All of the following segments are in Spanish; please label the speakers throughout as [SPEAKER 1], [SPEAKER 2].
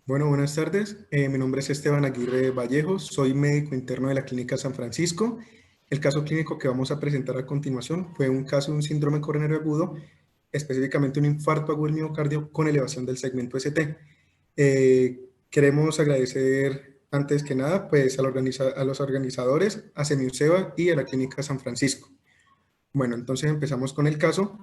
[SPEAKER 1] Bueno, buenas tardes. Mi nombre es Esteban Aguirre Vallejos, soy médico interno de la Clínica San Francisco. El caso clínico que vamos a presentar a continuación fue un caso de un síndrome coronario agudo, específicamente un infarto agudo del miocardio con elevación del segmento ST. Queremos agradecer antes que nada pues, a los organizadores, a Semiuseva y a la Clínica San Francisco. Bueno, entonces empezamos con el caso.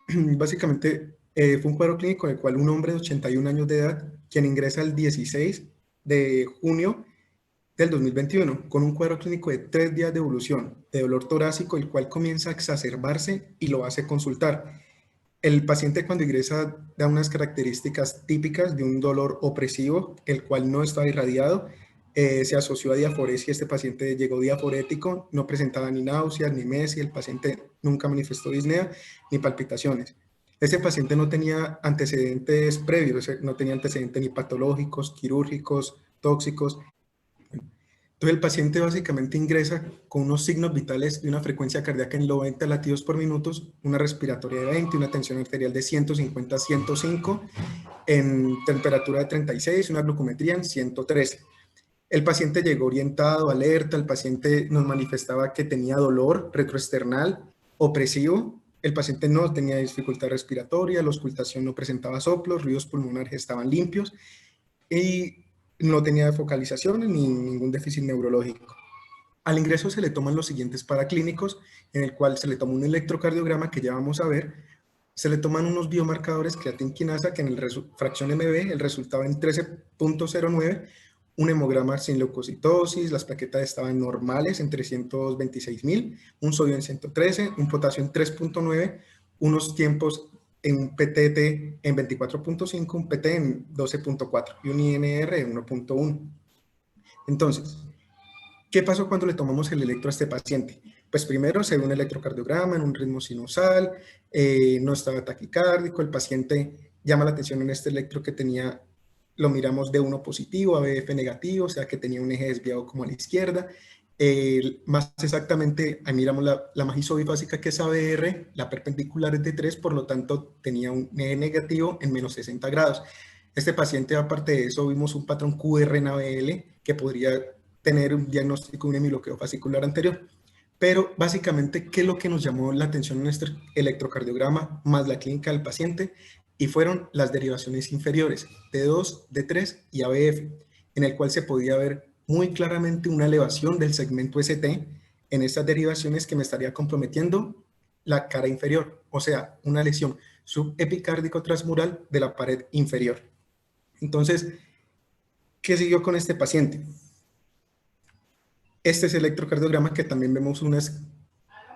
[SPEAKER 1] Básicamente fue un cuadro clínico en el cual un hombre de 81 años de edad, quien ingresa el 16 de junio del 2021, con un cuadro clínico de 3 días de evolución, de dolor torácico, el cual comienza a exacerbarse y lo hace consultar. El paciente cuando ingresa da unas características típicas de un dolor opresivo, el cual no estaba irradiado, se asoció a diaforesia, este paciente llegó diaforético, no presentaba ni náuseas, ni mesia, el paciente nunca manifestó disnea, ni palpitaciones. Este paciente no tenía antecedentes previos, no tenía antecedentes ni patológicos, quirúrgicos, tóxicos. Entonces el paciente básicamente ingresa con unos signos vitales de una frecuencia cardíaca en 90 latidos por minuto, una respiratoria de 20, una tensión arterial de 150 a 105, en temperatura de 36, una glucometría en 113. El paciente llegó orientado, alerta, el paciente nos manifestaba que tenía dolor retroesternal opresivo, el paciente no tenía dificultad respiratoria, la auscultación no presentaba soplos, ruidos pulmonares estaban limpios y no tenía focalización ni ningún déficit neurológico. Al ingreso se le toman los siguientes paraclínicos, en el cual se le toma un electrocardiograma que ya vamos a ver, se le toman unos biomarcadores creatinquinasa que en fracción MB el resultado en 13.09, un hemograma sin leucocitosis, las plaquetas estaban normales en 326.000, un sodio en 113, un potasio en 3.9, unos tiempos en un PTT en 24.5, un PT en 12.4 y un INR en 1.1. Entonces, ¿qué pasó cuando le tomamos el electro a este paciente? Pues primero se ve un electrocardiograma en un ritmo sinusal, no estaba taquicárdico, el paciente llama la atención en este electro que tenía, lo miramos D1 positivo, ABF negativo, o sea que tenía un eje desviado como a la izquierda. Más exactamente, ahí miramos la majizo bifásica que es ABR, la perpendicular es de 3, por lo tanto tenía un eje negativo en menos 60 grados. Este paciente, aparte de eso, vimos un patrón QR en ABL que podría tener un diagnóstico de un hemibloqueo fascicular anterior. Pero básicamente, ¿qué es lo que nos llamó la atención en este electrocardiograma más la clínica del paciente? Y fueron las derivaciones inferiores, D2, D3 y ABF, en el cual se podía ver muy claramente una elevación del segmento ST en estas derivaciones que me estaría comprometiendo la cara inferior, o sea, una lesión subepicárdico transmural de la pared inferior. Entonces, ¿qué siguió con este paciente? Este es el electrocardiograma que también vemos unas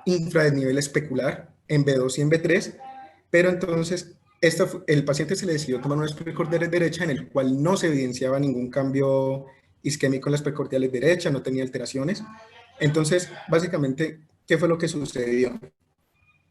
[SPEAKER 1] infradesnivel especular en B2 y en B3, pero entonces el paciente se le decidió tomar unas precordiales derecha en el cual no se evidenciaba ningún cambio isquémico en las precordiales derecha, no tenía alteraciones. Entonces, básicamente, ¿qué fue lo que sucedió?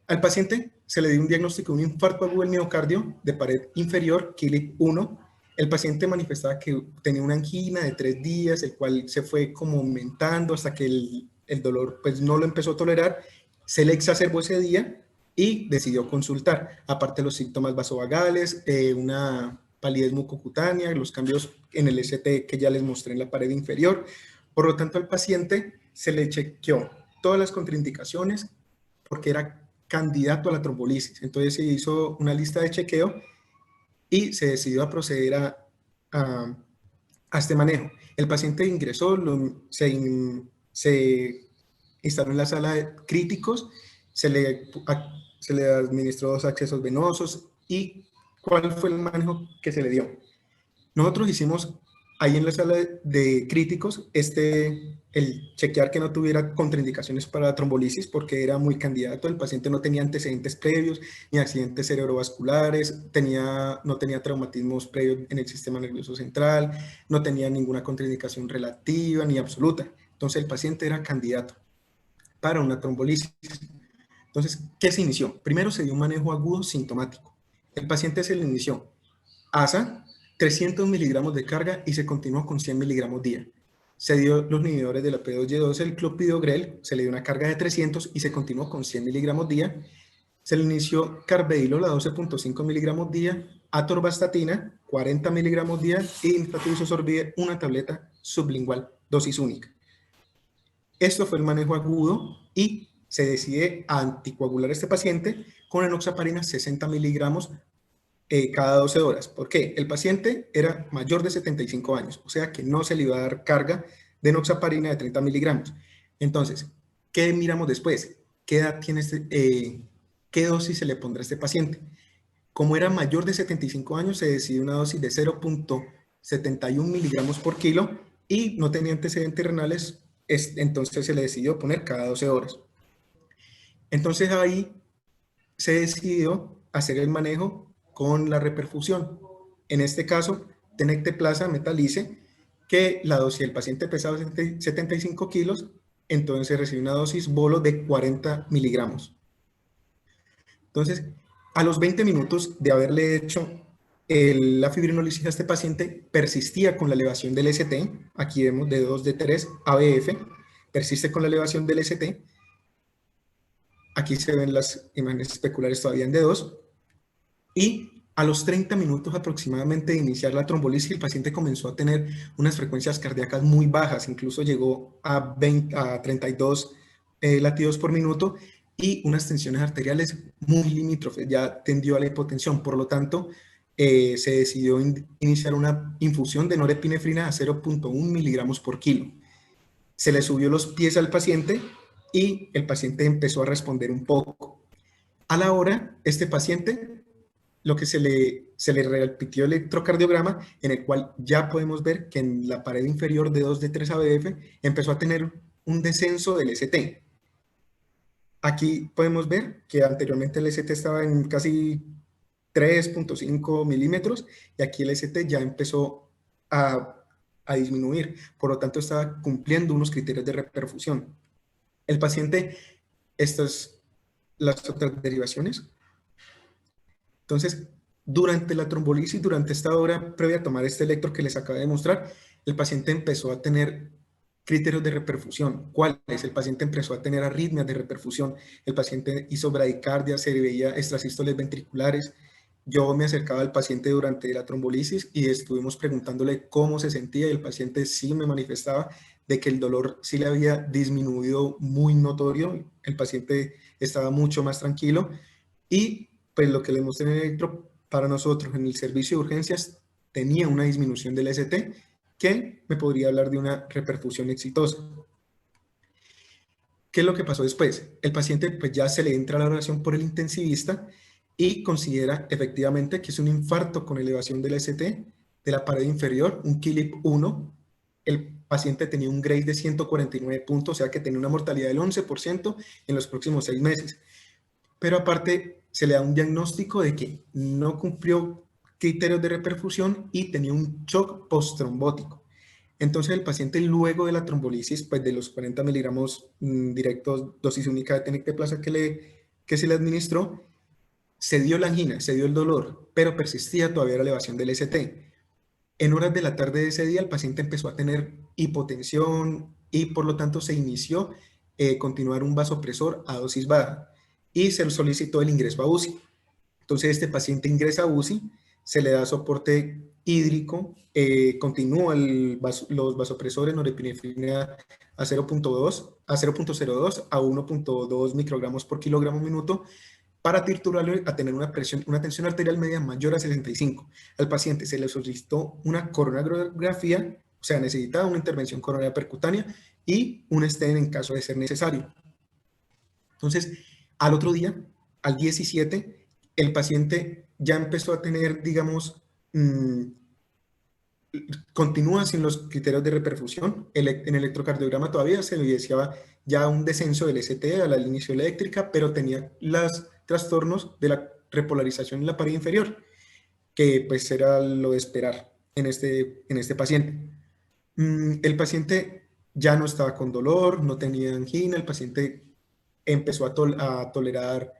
[SPEAKER 1] Al paciente se le dio un diagnóstico de un infarto agudo del miocardio de pared inferior, KILIP 1. El paciente manifestaba que tenía una angina de 3 días, el cual se fue como aumentando hasta que el dolor pues, no lo empezó a tolerar. Se le exacerbó ese día y decidió consultar. Aparte de los síntomas vasovagales, una palidez mucocutánea, los cambios en el ST que ya les mostré en la pared inferior. Por lo tanto, al paciente se le chequeó todas las contraindicaciones porque era candidato a la trombolisis. Entonces se hizo una lista de chequeo y se decidió a proceder a este manejo. El paciente ingresó, se instaló en la sala de críticos, se le administró 2 accesos venosos. ¿Y cuál fue el manejo que se le dio? Nosotros hicimos ahí en la sala de críticos el chequear que no tuviera contraindicaciones para la trombolisis porque era muy candidato, el paciente no tenía antecedentes previos ni accidentes cerebrovasculares, no tenía traumatismos previos en el sistema nervioso central, no tenía ninguna contraindicación relativa ni absoluta. Entonces el paciente era candidato para una trombolisis. Entonces, ¿qué se inició? Primero se dio un manejo agudo sintomático. El paciente se le inició ASA, 300 miligramos de carga y se continuó con 100 miligramos día. Se dio los inhibidores de la P2Y2, el clopidogrel, se le dio una carga de 300 y se continuó con 100 miligramos día. Se le inició carvedilol a 12.5 miligramos día atorvastatina, 40 miligramos día, y nitazoxanide, una tableta sublingual, dosis única. Esto fue el manejo agudo y se decide anticoagular a este paciente con enoxaparina 60 miligramos cada 12 horas. ¿Por qué? El paciente era mayor de 75 años, o sea que no se le iba a dar carga de enoxaparina de 30 miligramos. Entonces, ¿qué miramos después? ¿Qué edad tiene qué dosis se le pondrá a este paciente? Como era mayor de 75 años, se decidió una dosis de 0.71 miligramos por kilo y no tenía antecedentes renales, entonces se le decidió poner cada 12 horas. Entonces ahí se decidió hacer el manejo con la reperfusión. En este caso, tenecteplasa metalice, que la dosis del paciente pesaba 75 kilos, entonces recibió una dosis bolo de 40 miligramos. Entonces, a los 20 minutos de haberle hecho la fibrinolisis a este paciente, persistía con la elevación del ST, aquí vemos de 2 de 3 ABF, persiste con la elevación del ST, aquí se ven las imágenes especulares todavía en D2, y a los 30 minutos aproximadamente de iniciar la trombolisis, el paciente comenzó a tener unas frecuencias cardíacas muy bajas, incluso llegó a 32 latidos por minuto, y unas tensiones arteriales muy limítrofes, ya tendió a la hipotensión. Por lo tanto, se decidió iniciar una infusión de norepinefrina a 0.1 miligramos por kilo. Se le subió los pies al paciente y el paciente empezó a responder un poco. A la hora, este paciente, lo que se le repitió el electrocardiograma, en el cual ya podemos ver que en la pared inferior de 2 de 3 ABF empezó a tener un descenso del ST. Aquí podemos ver que anteriormente el ST estaba en casi 3.5 milímetros y aquí el ST ya empezó a disminuir, por lo tanto estaba cumpliendo unos criterios de reperfusión. El paciente, estas las otras derivaciones. Entonces, durante la trombolisis, durante esta hora previa a tomar este electro que les acabo de mostrar, el paciente empezó a tener criterios de reperfusión. ¿Cuáles? El paciente empezó a tener arritmias de reperfusión, el paciente hizo bradicardia, se veía extrasístoles ventriculares. Yo me acercaba al paciente durante la trombolisis y estuvimos preguntándole cómo se sentía y el paciente sí me manifestaba de que el dolor sí le había disminuido muy notorio, el paciente estaba mucho más tranquilo y pues lo que le mostré en el electro para nosotros en el servicio de urgencias tenía una disminución del ST que me podría hablar de una reperfusión exitosa. ¿Qué es lo que pasó después? El paciente pues ya se le entra la oración por el intensivista y considera efectivamente que es un infarto con elevación del ST de la pared inferior, un KILIP 1. El paciente tenía un grade de 149 puntos, o sea que tenía una mortalidad del 11% en los próximos 6 meses. Pero aparte se le da un diagnóstico de que no cumplió criterios de reperfusión y tenía un shock postrombótico. Entonces el paciente luego de la trombolisis, pues de los 40 miligramos directos, dosis única de tenecteplasa que se le administró, se dio la angina, se dio el dolor, pero persistía todavía la elevación del ST. En horas de la tarde de ese día el paciente empezó a tener hipotensión y por lo tanto se inició continuar un vasopresor a dosis baja y se solicitó el ingreso a UCI. Entonces este paciente ingresa a UCI, se le da soporte hídrico, continúa los vasopresores norepinefrina a 0.2, a 0.02 a 1.2 microgramos por kilogramo minuto para triturarlo a tener una tensión arterial media mayor a 65. Al paciente se le solicitó una coronariografía, o sea, necesitaba una intervención coronaria percutánea y un stent en caso de ser necesario. Entonces, al otro día, al 17, el paciente ya empezó a tener, digamos, continúa sin los criterios de reperfusión. En el electrocardiograma todavía se evidenciaba ya un descenso del ST a la inicio eléctrica, pero tenía los trastornos de la repolarización en la pared inferior, que pues era lo de esperar en este paciente. El paciente ya no estaba con dolor, no tenía angina, el paciente empezó a tolerar,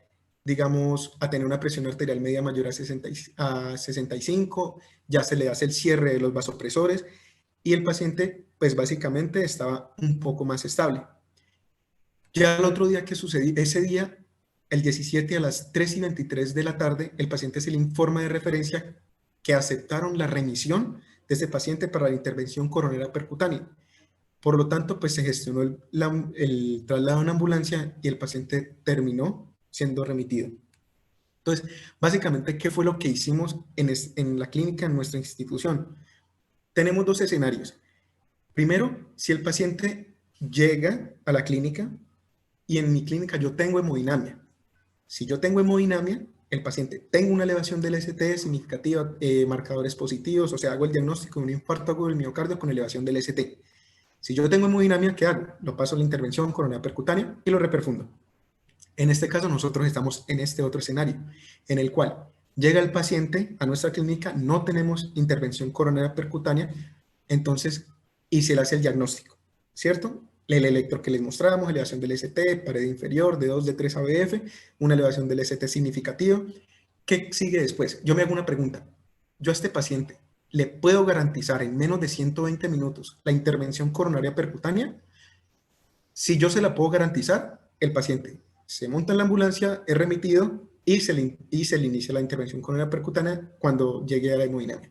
[SPEAKER 1] digamos, a tener una presión arterial media mayor a 65, ya se le hace el cierre de los vasopresores y el paciente, pues básicamente estaba un poco más estable. Ya el otro día que sucedió, ese día el 17 a las 3:23 de la tarde, el paciente se le informa de referencia que aceptaron la remisión de este paciente para la intervención coronaria percutánea. Por lo tanto, pues se gestionó el traslado en ambulancia y el paciente terminó siendo remitido. Entonces, básicamente, ¿qué fue lo que hicimos en la clínica, en nuestra institución? Tenemos dos escenarios. Primero, si el paciente llega a la clínica y en mi clínica yo tengo hemodinamia. Si yo tengo hemodinamia, el paciente tengo una elevación del ST significativa, marcadores positivos, o sea, hago el diagnóstico de un infarto agudo del miocardio con elevación del ST. Si yo tengo hemodinamia, ¿qué hago? Lo paso a la intervención coronaria percutánea y lo reperfundo. En este caso, nosotros estamos en este otro escenario, en el cual llega el paciente a nuestra clínica, no tenemos intervención coronaria percutánea, entonces, y se le hace el diagnóstico, ¿cierto? El electro que les mostrábamos, elevación del ST, pared inferior, de 2, de 3 ABF, una elevación del ST significativa. ¿Qué sigue después? Yo me hago una pregunta. Yo a este paciente, ¿le puedo garantizar en menos de 120 minutos la intervención coronaria percutánea? Si yo se la puedo garantizar, el paciente se monta en la ambulancia, es remitido y se le inicia la intervención coronaria percutánea cuando llegue a la hemodinamia.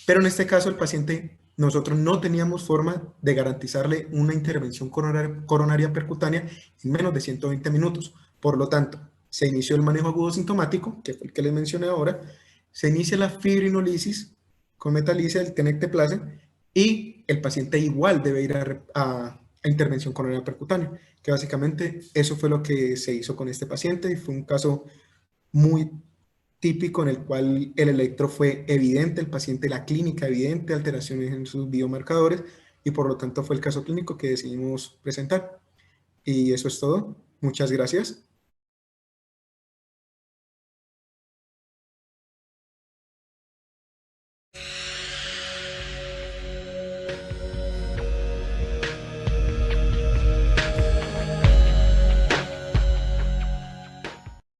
[SPEAKER 1] Pero en este caso, el paciente, nosotros no teníamos forma de garantizarle una intervención coronaria percutánea en menos de 120 minutos. Por lo tanto, se inició el manejo agudo sintomático, que fue el que les mencioné ahora, se inicia la fibrinolisis con metalicia, el tenecteplase, y el paciente igual debe ir a intervención coronaria percutánea, que básicamente eso fue lo que se hizo con este paciente y fue un caso muy típico en el cual el electro fue evidente, el paciente, la clínica evidente, alteraciones en sus biomarcadores y por lo tanto fue el caso clínico que decidimos presentar. Y eso es todo. Muchas gracias.